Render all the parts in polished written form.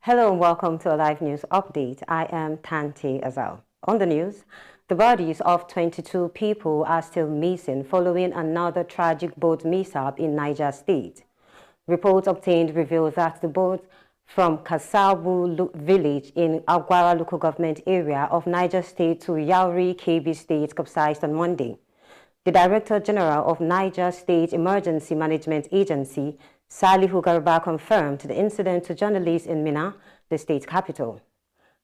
Hello and welcome to a live news update. I am Tanti Azal. On the news, the bodies of 22 people are still missing following another tragic boat mishap in Niger State. Reports obtained reveal that the boat from Kasawu village in Agwara local government area of Niger State to Yauri, Kebbi State capsized on Monday. The Director General of Niger State Emergency Management Agency, Salihu Garba, confirmed the incident to journalists in Minna, the state capital.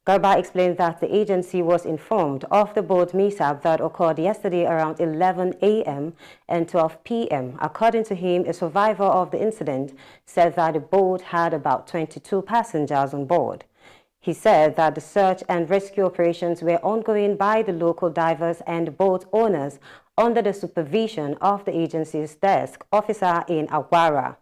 Garba explained that the agency was informed of the boat mishap that occurred yesterday around 11 a.m. and 12 p.m. According to him, a survivor of the incident said that the boat had about 22 passengers on board. He said that the search and rescue operations were ongoing by the local divers and boat owners under the supervision of the agency's desk officer in Agwara.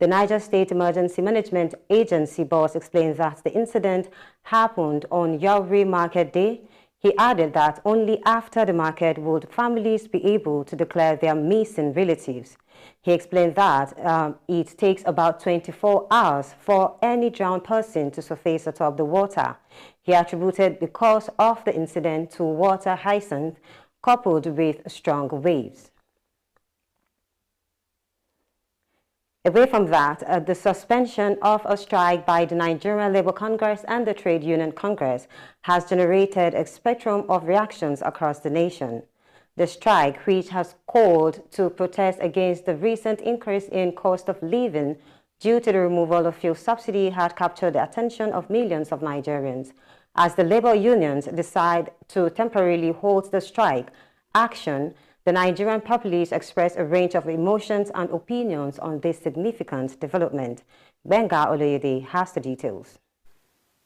The Niger State Emergency Management Agency boss explains that the incident happened on Yauri Market Day. He added that only after the market would families be able to declare their missing relatives. He explained that it takes about 24 hours for any drowned person to surface atop the water. He attributed the cause of the incident to water hyacinth coupled with strong waves. Away from that, the suspension of a strike by the Nigerian Labour Congress and the Trade Union Congress has generated a spectrum of reactions across the nation. The strike, which has called to protest against the recent increase in cost of living due to the removal of fuel subsidy, had captured the attention of millions of Nigerians. As the labor unions decide to temporarily halt the strike action, the Nigerian populace expressed a range of emotions and opinions on this significant development. Benga Oloyede has the details.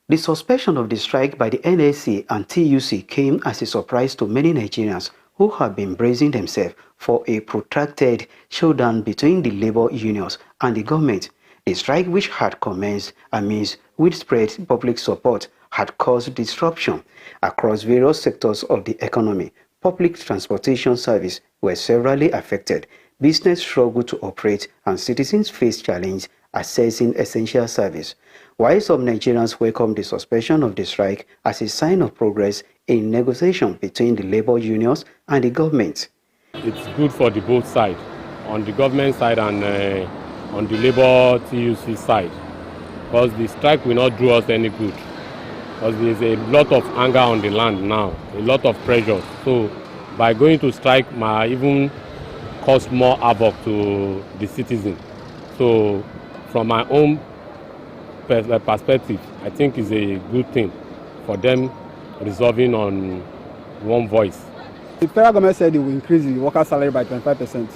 The suspension of the strike by the NLC and TUC came as a surprise to many Nigerians who have been bracing themselves for a protracted showdown between the labor unions and the government. The strike, which had commenced amidst widespread public support, had caused disruption across various sectors of the economy. Public transportation service were severely affected, business struggled to operate, and citizens faced challenge accessing essential service. While some Nigerians welcomed the suspension of the strike as a sign of progress in negotiation between the labor unions and the government. It's good for the both sides, on the government side and on the labor TUC side, because the strike will not do us any good. Because there's a lot of anger on the land now, a lot of pressure. So by going to strike might even cause more havoc to the citizen. So from my own perspective, I think it's a good thing for them resolving on one voice. The federal government said it will increase the worker salary by 25%.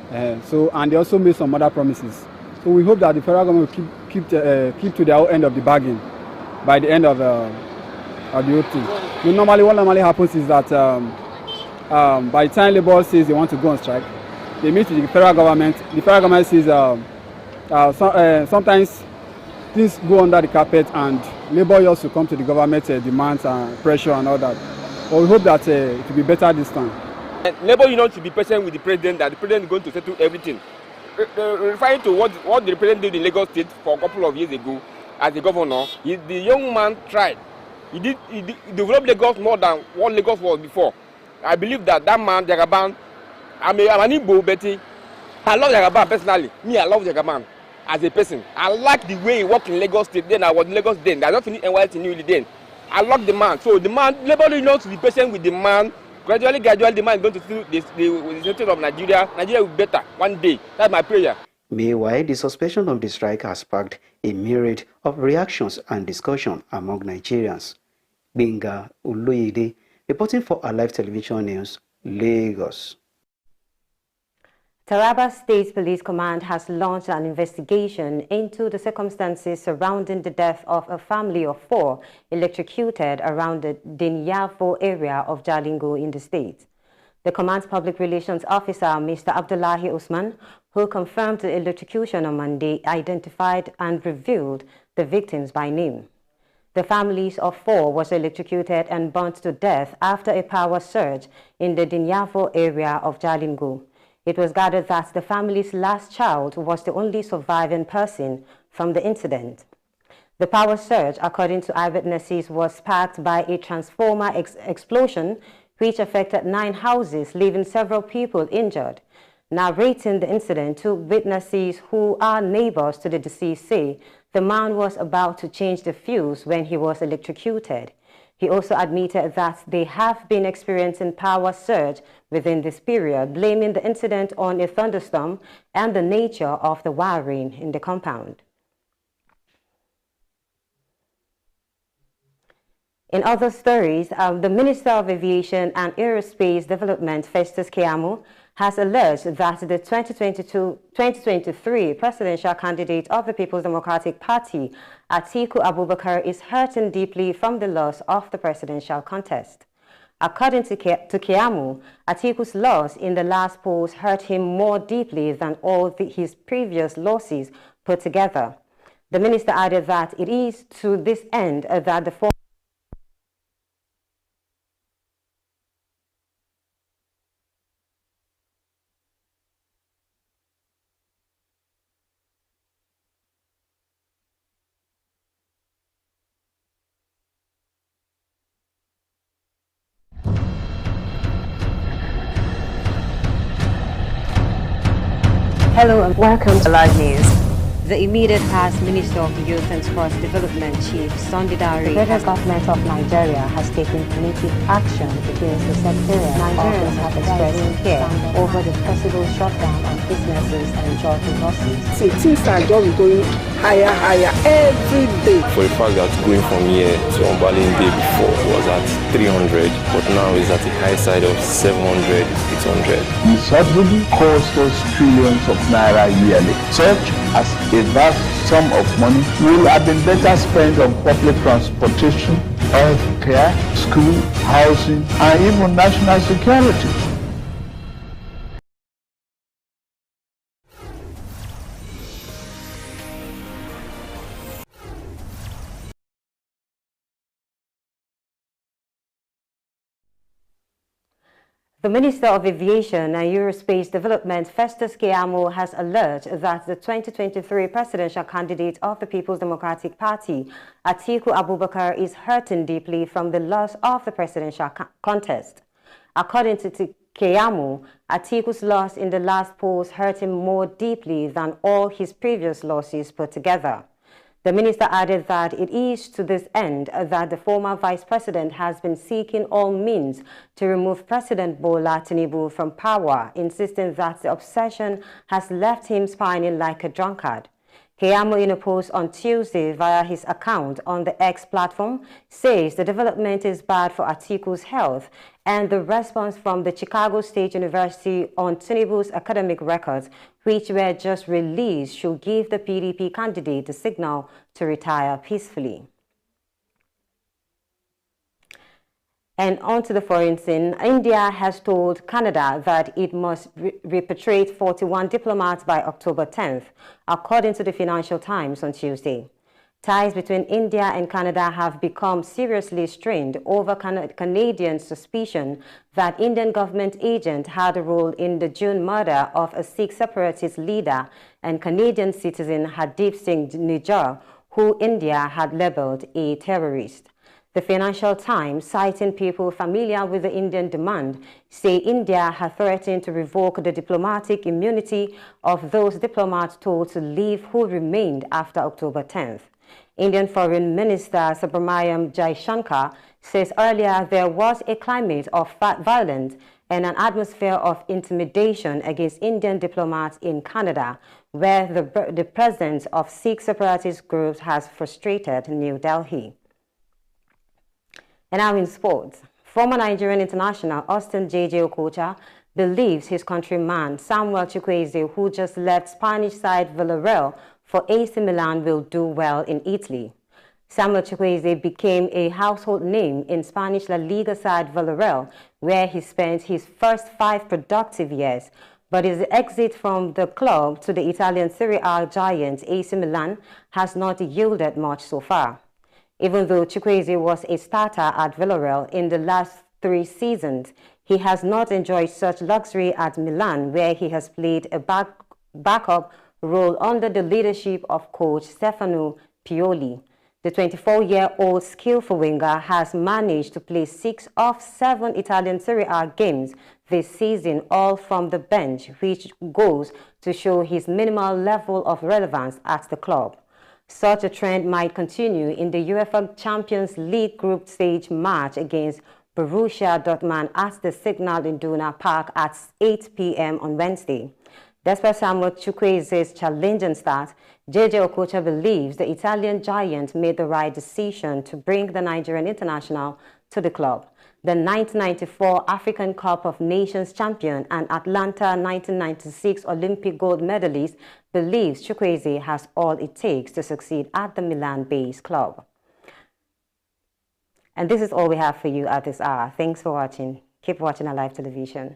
And they also made some other promises. So we hope that the federal government will keep to their own end of the bargain by the end of the whole thing. Normally, what normally happens is that by the time Labour says they want to go on strike, they meet with the federal government. The federal government says sometimes things go under the carpet and Labour also come to the government demands and pressure and all that. But we hope that it will be better this time. Labour Union should be patient with the president, that the president is going to settle everything. Referring to what the president did in Lagos State for a couple of years ago, as a governor, the young man tried. He developed Lagos more than what Lagos was before. I believe that man, Jagaban, I'm an Igbo, Betty. I love Jagaban personally. Me, I love Jagaban as a person. I like the way he worked in Lagos State. Then I was in Lagos then. I just finished NYSC newly then. I love the man. So the man, Labour Union to be patient with the man. Gradually, the man is going to see the center of Nigeria. Nigeria will be better one day. That's my prayer. Meanwhile, the suspension of the strike has sparked a myriad of reactions and discussion among Nigerians. Benga Oloyede, reporting for Alive Television News, Lagos. Taraba State Police Command has launched an investigation into the circumstances surrounding the death of a family of 4 electrocuted around the Dinyafo area of Jalingo in the state. The command's public relations officer, Mr. Abdullahi Usman, who confirmed the electrocution on Monday, identified and revealed the victims by name. The families of 4 was electrocuted and burnt to death after a power surge in the Dinyafo area of Jalingo. It was gathered that the family's last child was the only surviving person from the incident. The power surge, according to eyewitnesses, was sparked by a transformer explosion which affected 9 houses, leaving several people injured. Narrating the incident, 2 witnesses who are neighbors to the deceased say the man was about to change the fuse when he was electrocuted. He also admitted that they have been experiencing power surge within this period, blaming the incident on a thunderstorm and the nature of the wiring in the compound. In other stories, the Minister of Aviation and Aerospace Development, Festus Keyamo, has alleged that the 2023 presidential candidate of the People's Democratic Party, Atiku Abubakar, is hurting deeply from the loss of the presidential contest. According to Keyamo, Atiku's loss in the last polls hurt him more deeply than all his previous losses put together. The minister added that it is to this end that the Hello and welcome to Live News. The immediate past Minister of Youth and Sports Development Chief Sunday Dare, the federal government of Nigeria has taken punitive action against the secretariat. Nigerians have expressed fear over the possible shutdown of businesses and job losses. See, things are just going higher every day. For the fact that going from here to Ombalin day before was at 300, but now is at the high side of 700, 800. The subsidy costs us trillions of naira yearly. Such as a vast sum of money will have been better spent on public transportation, health care, school, housing, and even national security. The Minister of Aviation and Aerospace Development, Festus Keyamo, has alleged that the 2023 presidential candidate of the People's Democratic Party, Atiku Abubakar, is hurting deeply from the loss of the presidential contest. According to Keyamo, Atiku's loss in the last polls hurt him more deeply than all his previous losses put together. The minister added that it is to this end that the former vice president has been seeking all means to remove President Bola Tinubu from power, insisting that the obsession has left him spinning like a drunkard. Keyamo, in a post on Tuesday via his account on the X platform, says the development is bad for Atiku's health, and the response from the Chicago State University on Tinubu's academic records, which were just released, should give the PDP candidate the signal to retire peacefully. And on to the foreign scene, India has told Canada that it must repatriate 41 diplomats by October 10th, according to the Financial Times on Tuesday. Ties between India and Canada have become seriously strained over Canadian suspicion that Indian government agents had a role in the June murder of a Sikh separatist leader and Canadian citizen Hardeep Singh Nijjar, who India had labeled a terrorist. The Financial Times, citing people familiar with the Indian demand, say India had threatened to revoke the diplomatic immunity of those diplomats told to leave who remained after October 10th. Indian Foreign Minister Subrahmanyam Jaishankar says earlier there was a climate of violence and an atmosphere of intimidation against Indian diplomats in Canada, where the presence of Sikh separatist groups has frustrated New Delhi. And now in sports, former Nigerian international Austin J.J. Okocha believes his countryman Samuel Chukwueze, who just left Spanish side Villarreal for AC Milan, will do well in Italy. Samuel Chukwueze became a household name in Spanish La Liga side Villarreal, where he spent his first 5 productive years. But his exit from the club to the Italian Serie A giant AC Milan has not yielded much so far. Even though Chukwueze was a starter at Villarreal in the last 3 seasons, he has not enjoyed such luxury at Milan, where he has played a backup role under the leadership of coach Stefano Pioli. The 24-year-old skillful winger has managed to play 6 of 7 Italian Serie A games this season, all from the bench, which goes to show his minimal level of relevance at the club. Such a trend might continue in the UEFA Champions League group stage match against Borussia Dortmund at the Signal Iduna Park at 8 p.m. on Wednesday. Despite Samuel Chukwueze's challenging start, JJ Okocha believes the Italian giant made the right decision to bring the Nigerian international to the club. The 1994 African Cup of Nations champion and Atlanta 1996 Olympic gold medalist believes Chukwueze has all it takes to succeed at the Milan-based club. And this is all we have for you at this hour. Thanks for watching. Keep watching Alive Television.